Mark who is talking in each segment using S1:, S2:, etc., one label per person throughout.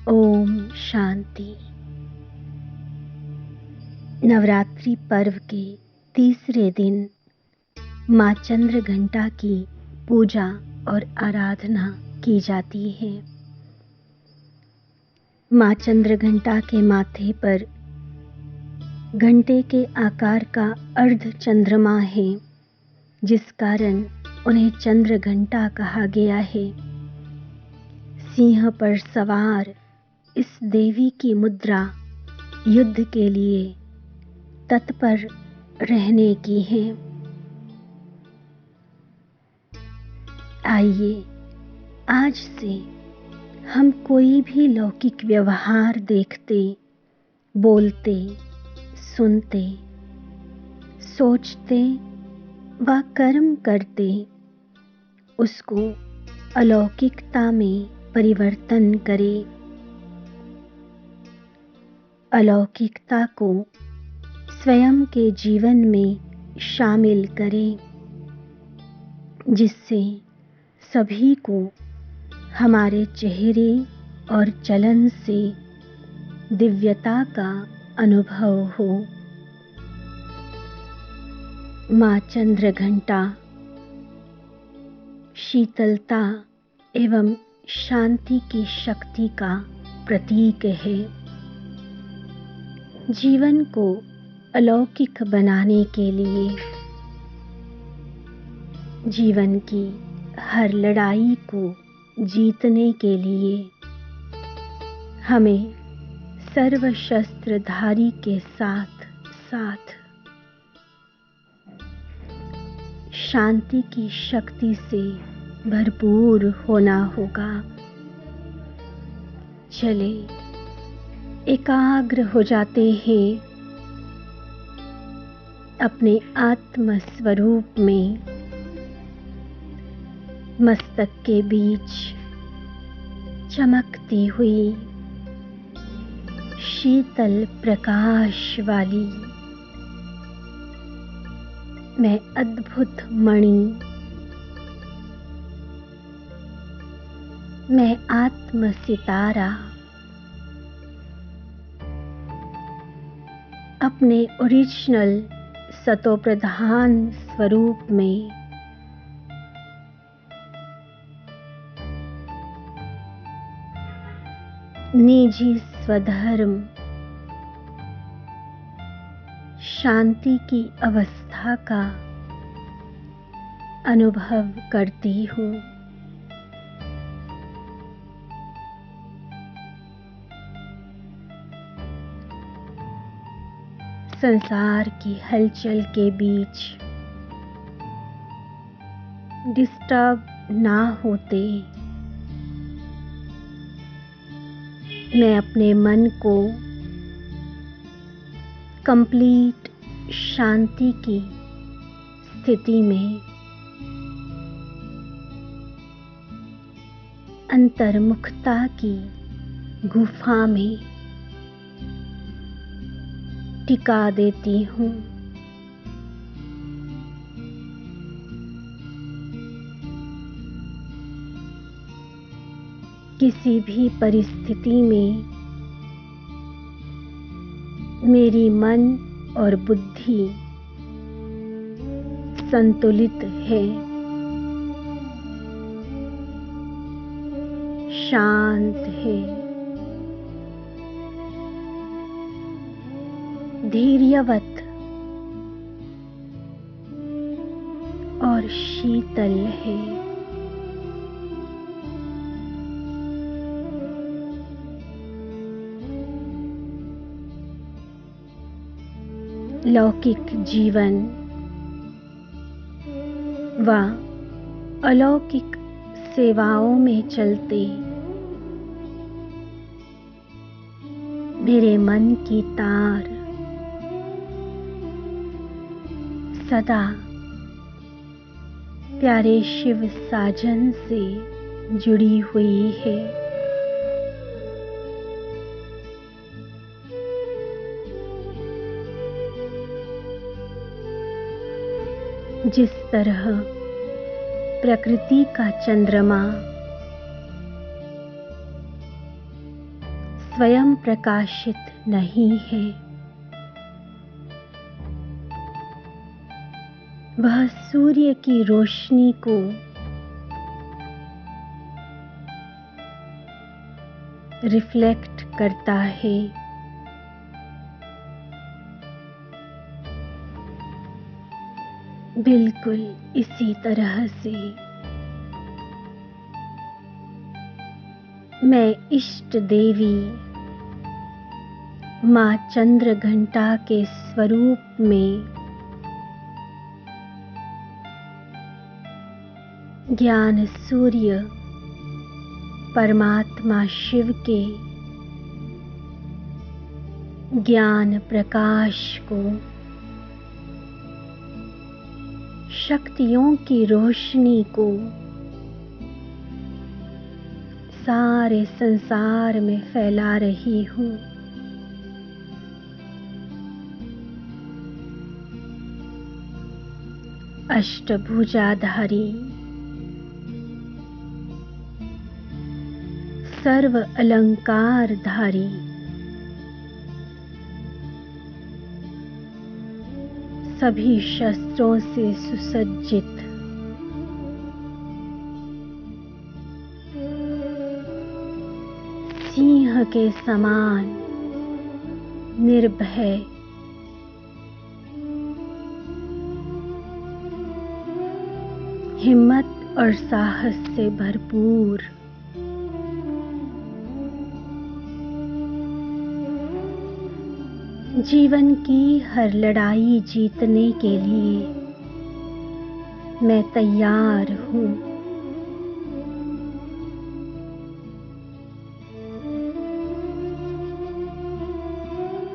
S1: ओम शांति। नवरात्रि पर्व के तीसरे दिन माँ चंद्र घंटा की पूजा और आराधना की जाती है। माँ चंद्र घंटा के माथे पर घंटे के आकार का अर्ध चंद्रमा है, जिस कारण उन्हें चंद्र घंटा कहा गया है। सिंह पर सवार इस देवी की मुद्रा युद्ध के लिए तत्पर रहने की है। आइए आज से हम कोई भी लौकिक व्यवहार देखते, बोलते, सुनते, सोचते व कर्म करते, उसको अलौकिकता में परिवर्तन करें। अलौकिकता को स्वयं के जीवन में शामिल करें, जिससे सभी को हमारे चेहरे और चलन से दिव्यता का अनुभव हो। माँ चंद्र घंटा शीतलता एवं शांति की शक्ति का प्रतीक है। जीवन को अलौकिक बनाने के लिए, जीवन की हर लड़ाई को जीतने के लिए हमें सर्वशस्त्रधारी के साथ साथ शांति की शक्ति से भरपूर होना होगा। चले एकाग्र हो जाते हैं अपने आत्म स्वरूप में। मस्तक के बीच चमकती हुई शीतल प्रकाश वाली मैं अद्भुत मणि, मैं आत्म सितारा अपने ओरिजिनल सतोप्रधान स्वरूप में निजी स्वधर्म शांति की अवस्था का अनुभव करती हूँ। संसार की हलचल के बीच डिस्टर्ब ना होते मैं अपने मन को कंप्लीट शांति की स्थिति में अंतर्मुखता की गुफा में टिका देती हूँ। किसी भी परिस्थिति में मेरी मन और बुद्धि संतुलित है, शांत है, धैर्यवत और शीतल है। लौकिक जीवन व अलौकिक सेवाओं में चलते मेरे मन की तार सदा प्यारे शिव साजन से जुड़ी हुई है। जिस तरह प्रकृति का चंद्रमा स्वयं प्रकाशित नहीं है। वह सूर्य की रोशनी को रिफ्लेक्ट करता है। बिल्कुल इसी तरह से मैं इष्ट देवी माँ चंद्रघंटा के स्वरूप में ज्ञान सूर्य परमात्मा शिव के ज्ञान प्रकाश को शक्तियों की रोशनी को सारे संसार में फैला रही हूँ। अष्टभुजाधारी सर्व अलंकारधारी सभी शस्त्रों से सुसज्जित सिंह के समान निर्भय हिम्मत और साहस से भरपूर जीवन की हर लड़ाई जीतने के लिए मैं तैयार हूँ।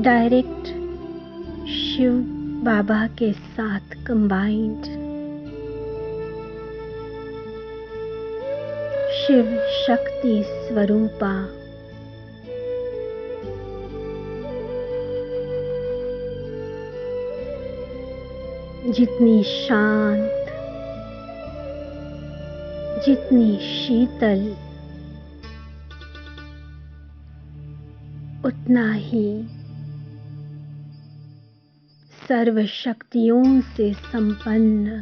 S1: डायरेक्ट शिव बाबा के साथ कंबाइंड शिव शक्ति स्वरूपा जितनी शांत, जितनी शीतल, उतना ही सर्व शक्तियों से संपन्न।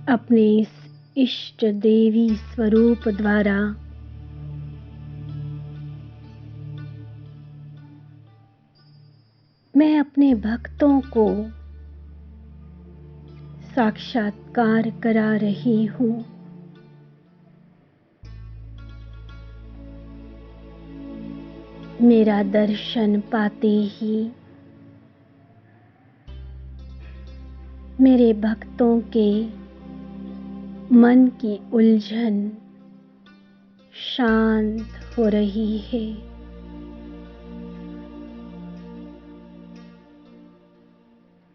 S1: अपने इस इष्ट देवी स्वरूप द्वारा मैं अपने भक्तों को साक्षात्कार करा रही हूँ। मेरा दर्शन पाते ही मेरे भक्तों के मन की उलझन शांत हो रही है।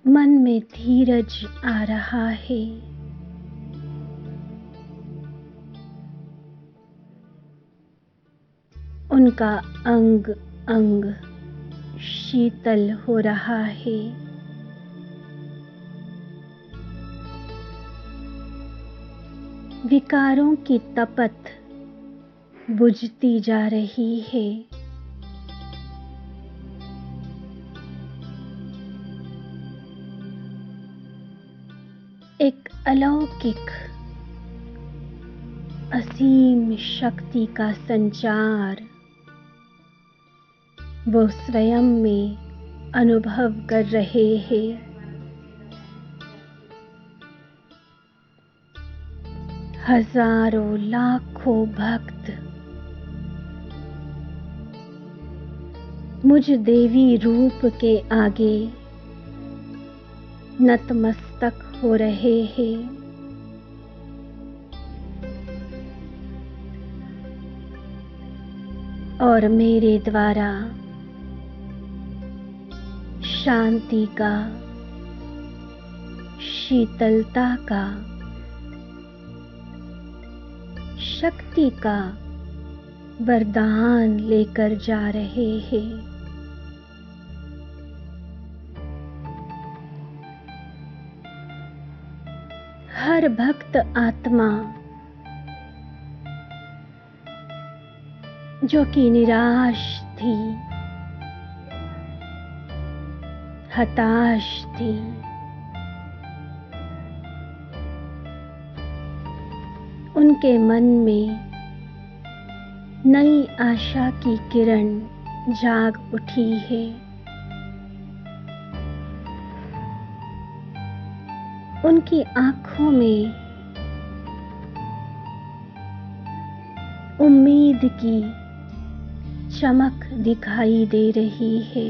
S1: मन में धीरज आ रहा है। उनका अंग अंग शीतल हो रहा है। विकारों की तपत बुझती जा रही है। एक अलौकिक असीम शक्ति का संचार वो स्वयं में अनुभव कर रहे हैं। हजारों लाखों भक्त मुझ देवी रूप के आगे नतमस्तक हो रहे हैं। और मेरे द्वारा शांति का, शीतलता का, शक्ति का वरदान लेकर जा रहे हैं। हर भक्त आत्मा जो कि निराश थी, हताश थी, उनके मन में नई आशा की किरण जाग उठी है। उनकी आंखों में उम्मीद की चमक दिखाई दे रही है।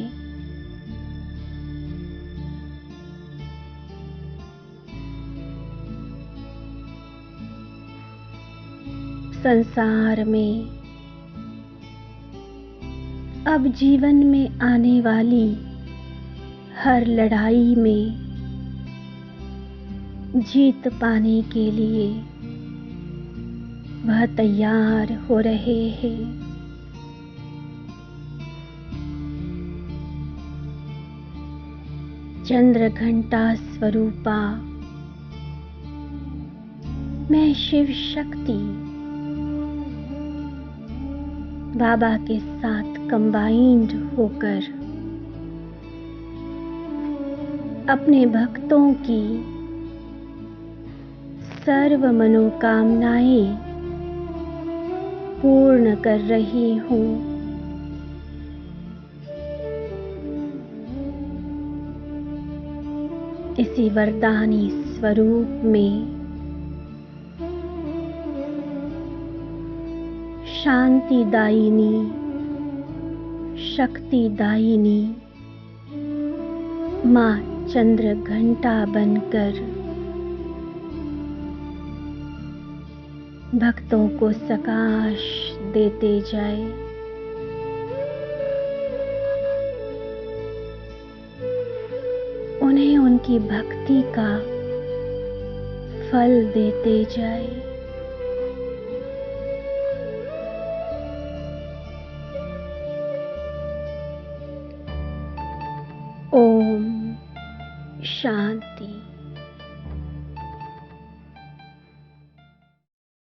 S1: संसार में अब जीवन में आने वाली हर लड़ाई में जीत पाने के लिए वह तैयार हो रहे हैं। चंद्रघंटा स्वरूपा मैं शिव शक्ति बाबा के साथ कंबाइंड होकर अपने भक्तों की सर्व मनोकामनाएं पूर्ण कर रही हूँ। इसी वरदानी स्वरूप में शांतिदायिनी, शक्तिदायिनी माँ चंद्रघंटा बनकर भक्तों को सकाश देते जाए। उन्हें उनकी भक्ति का फल देते जाए। ओम शांति।